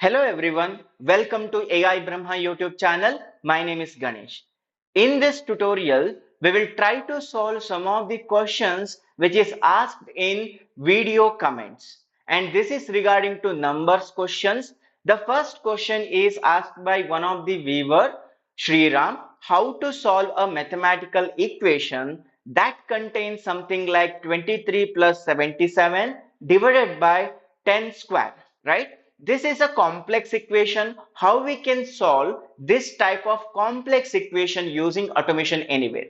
Hello everyone, welcome to AI Brahma YouTube channel. My name is Ganesh. In this tutorial, we will try to solve some of the questions which is asked in video comments. And this is regarding to numbers questions. The first question is asked by one of the viewer, Sri Ram, how to solve a mathematical equation that contains something like 23 plus 77 divided by 10 square, right? This is a complex equation. How we can solve this type of complex equation using automation anywhere?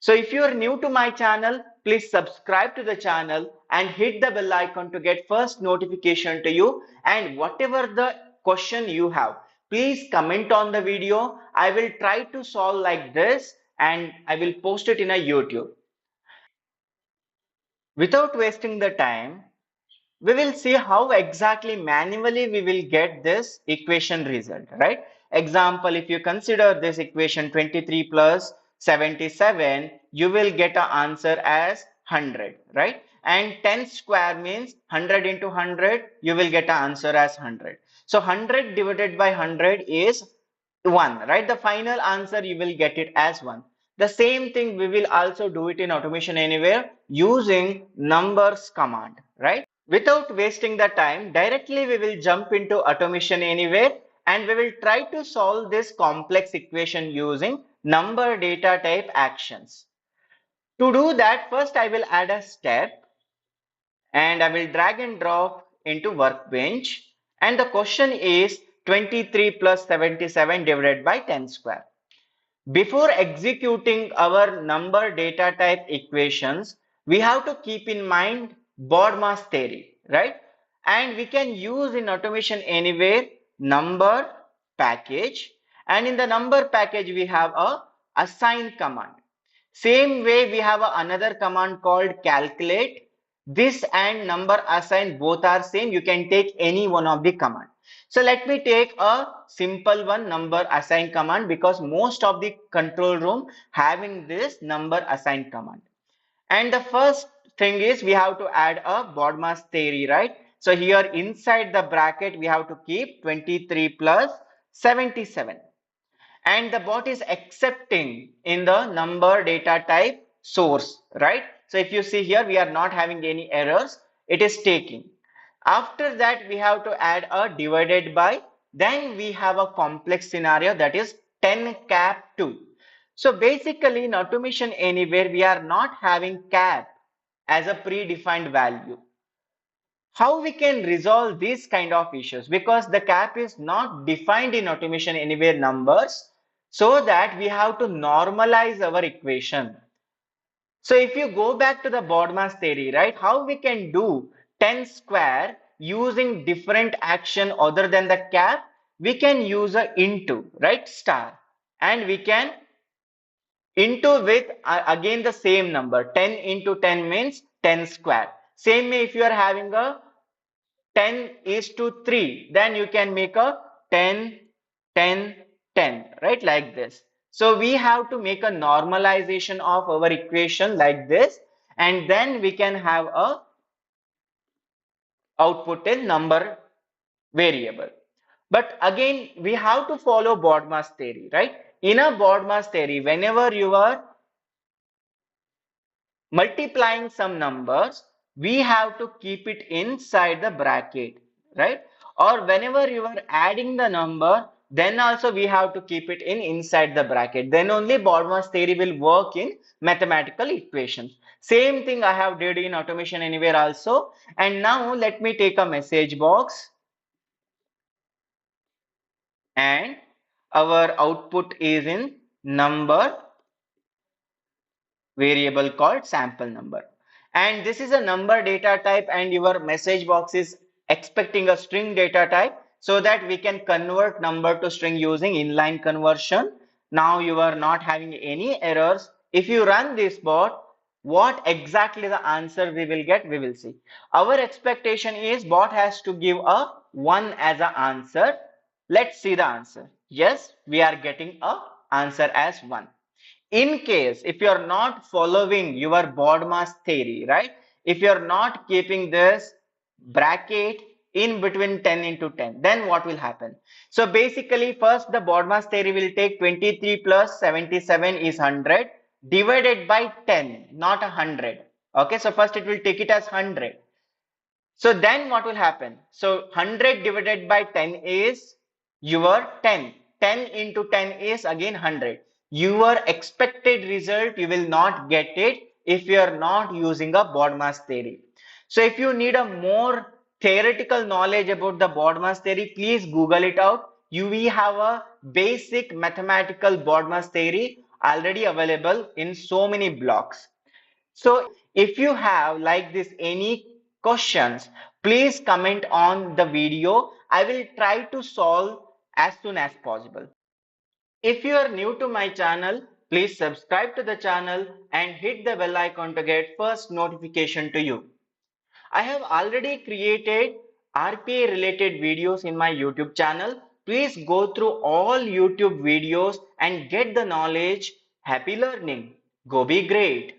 So if you are new to my channel, please subscribe to the channel and hit the bell icon to get first notification to you. And whatever the question you have, please comment on the video. I will try to solve like this and I will post it in a YouTube. Without wasting the time, we will see how exactly manually we will get this equation result, right? Example, if you consider this equation 23 plus 77, you will get an answer as 100, right? And 10 square means 100 into 100, you will get an answer as 100. So 100 divided by 100 is 1, right? The final answer you will get it as 1. The same thing we will also do it in automation anywhere using numbers command, right? Without wasting the time, directly we will jump into automation anywhere and we will try to solve this complex equation using number data type actions. To do that, first I will add a step and I will drag and drop into workbench, and the question is 23 plus 77 divided by 10 square. Before executing our number data type equations, we have to keep in mind BODMAS theory, right? And we can use in automation anywhere number package, and in the number package we have a assign command. Same way we have another command called calculate. This and number assign both are same. You can take any one of the command. So let me take a simple one, number assign command, because most of the control room having this number assign command. And the first thing is we have to add a BODMAS theory, right? So here inside the bracket we have to keep 23 plus 77, and the bot is accepting in the number data type source, right? So if you see here, we are not having any errors, it is taking. After that we have to add a divided by, then we have a complex scenario, that is 10 cap 2. So basically in automation anywhere we are not having cap as a predefined value. How we can resolve these kind of issues? Because the cap is not defined in automation anywhere numbers, so that we have to normalize our equation. So if you go back to the BODMAS theory, right, how we can do 10 square using different action other than the cap? We can use a into, right, star, and we can into with again the same number. 10 into 10 means 10 square. Same way, if you are having a 10 is to 3, then you can make a 10 10 10, right, like this. So we have to make a normalization of our equation like this, and then we can have a output in number variable. But again we have to follow BODMAS theory, right? In a BODMAS theory, whenever you are multiplying some numbers, we have to keep it inside the bracket, right? Or whenever you are adding the number, then also we have to keep it inside the bracket. Then only BODMAS theory will work in mathematical equations. Same thing I have did in automation anywhere also. And now let me take a message box, and our output is in number variable called sample number, and this is a number data type, and your message box is expecting a string data type, so that we can convert number to string using inline conversion. Now you are not having any errors. If you run this bot, what exactly the answer we will get, we will see. Our expectation is bot has to give a 1 as an answer. Let's see the answer. Yes, we are getting a answer as 1. In case if you are not following your BODMAS theory, right, if you are not keeping this bracket in between 10 into 10. Then what will happen? So basically, first the BODMAS theory will take 23 plus 77 is 100 divided by 10, not 100. Okay, so first it will take it as 100. So then what will happen? So 100 divided by 10 is your 10. 10 into 10 is again 100. Your expected result, you will not get it if you are not using a BODMAS theory. So if you need a more theoretical knowledge about the BODMAS theory, please Google it out. We have a basic mathematical BODMAS theory already available in so many blogs. So if you have like this any questions, please comment on the video. I will try to solve as soon as possible. If you are new to my channel, please subscribe to the channel and hit the bell icon to get first notification to you. I have already created RPA related videos in my YouTube channel. Please go through all YouTube videos and get the knowledge. Happy learning. Go be great.